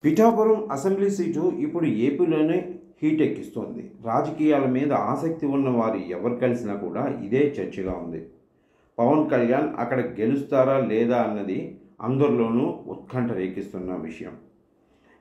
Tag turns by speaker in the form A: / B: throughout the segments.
A: Pithapuram assembly seat ఇప్పుడు ఏపీలోనే heat ఎక్కిస్తోంది. రాజకీయాల మీద ఆసక్తి ఉన్న వారు ఎవరు కలిసినా కూడా ఇదే చర్చగా ఉంది. పవన్ కళ్యాణ్ అక్కడ గెలుస్తారా లేదా అన్నది అందరిలోనూ ఉత్కంఠ రేకిస్తున్న విషయం.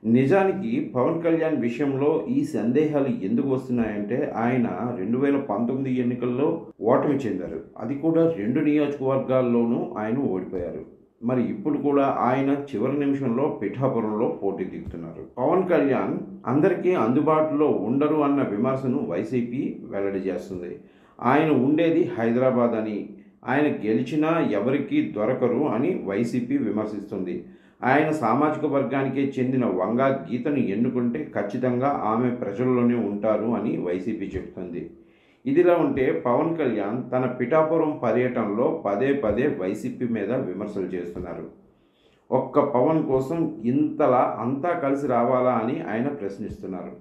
A: నిజానికి పవన్ కళ్యాణ్ విషయంలో ఈ సందేహాలు ఎందుకు వస్తున్నాయంటే ఆయన 2019 ఎన్నికల్లో ఓటమి చెందారు. అది కూడా 2 నియోజకవర్గాల్లోనూ ఆయన ఓడిపోయారు. మరి ఇప్పుడు కూడా ఆయన చివరి నిమిషంలో పిఠాపురంలో పోటీ దిగుతున్నారు. పవన్ కళ్యాణ్ అందరికీ అందుబాటులో ఉండరు అన్న విమర్శను వైసీపీ వెల్లడి చేస్తుంది. ఆయన ఉండేది హైదరాబాద్ అని, ఆయన గెలిచినా ఎవరికీ దొరకరు అని వైసీపీ విమర్శిస్తుంది. ఆయన సామాజిక వర్గానికే చెందిన వంగా గీతను ఎన్నుకుంటే ఖచ్చితంగా ఆమె ప్రజల్లోనే ఉంటారు అని వైసీపీ చెబుతుంది. ఇదిలా ఉంటే పవన్ కళ్యాణ్ తన పిఠాపురం పర్యటనలో పదే పదే వైసీపీ మీద విమర్శలు చేస్తున్నారు. ఒక్క పవన్ కోసం ఇంతలా అంతా కలిసి రావాలా అని ఆయన ప్రశ్నిస్తున్నారు.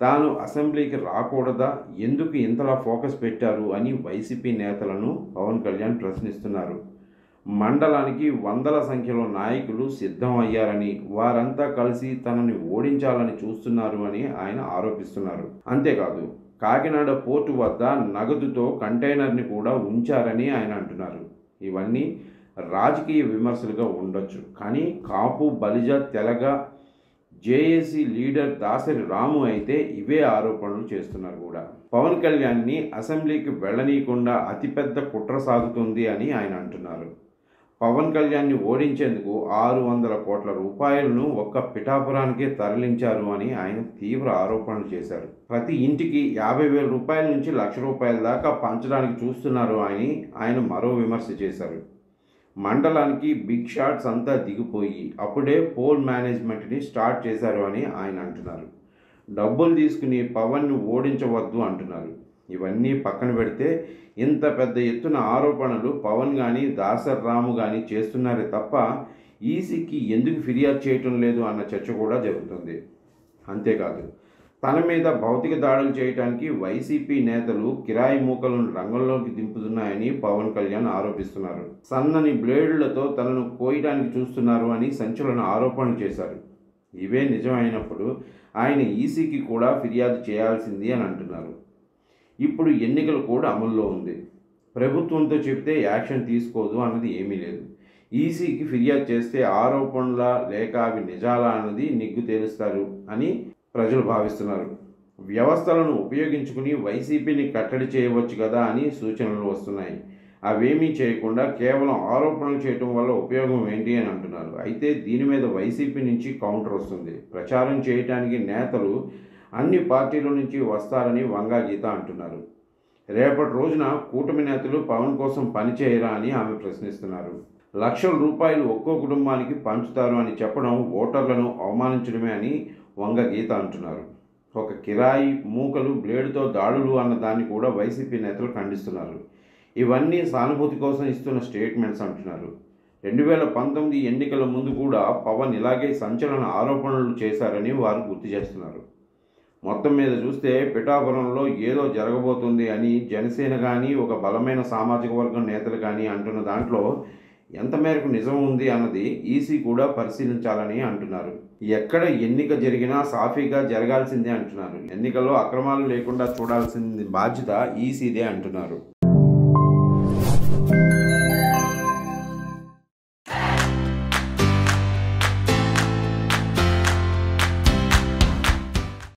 A: తాను అసెంబ్లీకి రాకూడదా, ఎందుకు ఇంతలా ఫోకస్ పెట్టారు అని వైసీపీ నేతలను పవన్ కళ్యాణ్ ప్రశ్నిస్తున్నారు. మండలానికి వందల సంఖ్యలో నాయకులు సిద్ధం అయ్యారని, వారంతా కలిసి తనని ఓడించాలని చూస్తున్నారు అని ఆయన ఆరోపిస్తున్నారు. అంతేకాదు కాకినాడ పోర్టు వద్ద నగదుతో కంటైనర్ని కూడా ఉంచారని ఆయన అంటున్నారు. ఇవన్నీ రాజకీయ విమర్శలుగా ఉండొచ్చు, కానీ కాపు, బలిజ, తెలగ, జేఏసీ లీడర్ దాసరి రాము అయితే ఇవే ఆరోపణలు చేస్తున్నారు కూడా. పవన్ కళ్యాణ్ని అసెంబ్లీకి వెళ్ళనీయకుండా అతిపెద్ద కుట్ర సాగుతుంది అని ఆయన అంటున్నారు. పవన్ కళ్యాణ్ని ఓడించేందుకు 600 కోట్ల రూపాయలను ఒక్క పిఠాపురానికే తరలించారు అని ఆయన తీవ్ర ఆరోపణలు చేశారు. ప్రతి ఇంటికి 50,000 రూపాయల నుంచి ₹1,00,000 దాకా పంచడానికి చూస్తున్నారు అని ఆయన మరో విమర్శ చేశారు. మండలానికి బిగ్ షాట్స్ అంతా దిగిపోయి అప్పుడే పోల్ మేనేజ్మెంట్ని స్టార్ట్ చేశారు అని ఆయన అంటున్నారు. డబ్బులు తీసుకుని పవన్ని ఓడించవద్దు అంటున్నారు. ఇవన్నీ పక్కన పెడితే ఇంత పెద్ద ఎత్తున ఆరోపణలు పవన్ కానీ దాసరి రాము కానీ చేస్తున్నారే తప్ప ఈసీకి ఎందుకు ఫిర్యాదు చేయటం లేదు అన్న చర్చ కూడా జరుగుతుంది. అంతేకాదు తన మీద భౌతిక దాడులు చేయడానికి వైసీపీ నేతలు కిరాయి మూకలను రంగంలోకి దింపుతున్నాయని పవన్ కళ్యాణ్ ఆరోపిస్తున్నారు. సన్నని బ్లేడులతో తనను కోయడానికి చూస్తున్నారు అని సంచలన ఆరోపణలు చేశారు. ఇవే నిజమైనప్పుడు ఆయన ఈసీకి కూడా ఫిర్యాదు చేయాల్సింది అని అంటున్నారు. ఇప్పుడు ఎన్నికలు కూడా అమల్లో ఉంది. ప్రభుత్వంతో చెబితే యాక్షన్ తీసుకోదు అన్నది ఏమీ లేదు. ఈసీకి ఫిర్యాదు చేస్తే ఆరోపణలా లేక అవి నిజాలా అన్నది నిగ్గు తేలుస్తారు అని ప్రజలు భావిస్తున్నారు. వ్యవస్థలను ఉపయోగించుకుని వైసీపీని కట్టడి చేయవచ్చు కదా అని సూచనలు వస్తున్నాయి. అవేమీ చేయకుండా కేవలం ఆరోపణలు చేయటం వల్ల ఉపయోగం ఏంటి అని అంటున్నారు. అయితే దీని మీద వైసీపీ నుంచి కౌంటర్ వస్తుంది. ప్రచారం చేయడానికి నేతలు అన్ని పార్టీల నుంచి వస్తారని వంగా గీత అంటున్నారు. రేపటి రోజున కూటమి నేతలు పవన్ కోసం పనిచేయరా అని ఆమె ప్రశ్నిస్తున్నారు. లక్షల రూపాయలు ఒక్కో కుటుంబానికి పంచుతారు అని చెప్పడం ఓటర్లను అవమానించడమే అని వంగ గీత అంటున్నారు. ఒక కిరాయి మూకలు బ్లేడుతో దాడులు అన్న దాన్ని కూడా వైసీపీ నేతలు ఖండిస్తున్నారు. ఇవన్నీ సానుభూతి కోసం ఇస్తున్న స్టేట్మెంట్స్ అంటున్నారు. 2019 ఎన్నికల ముందు కూడా పవన్ ఇలాగే సంచలన ఆరోపణలు చేశారని వారు గుర్తు చేస్తున్నారు. మొత్తం మీద చూస్తే పిఠాపురంలో ఏదో జరగబోతుంది అని జనసేన కానీ ఒక బలమైన సామాజిక వర్గం నేతలు కానీ అంటున్న దాంట్లో ఎంత మేరకు నిజం ఉంది అన్నది ఈసీ కూడా పరిశీలించాలని అంటున్నారు. ఎక్కడ ఎన్నిక జరిగినా సాఫీగా జరగాల్సిందే అంటున్నారు. ఎన్నికల్లో అక్రమాలు లేకుండా చూడాల్సింది బాధ్యత ఈసీదే అంటున్నారు.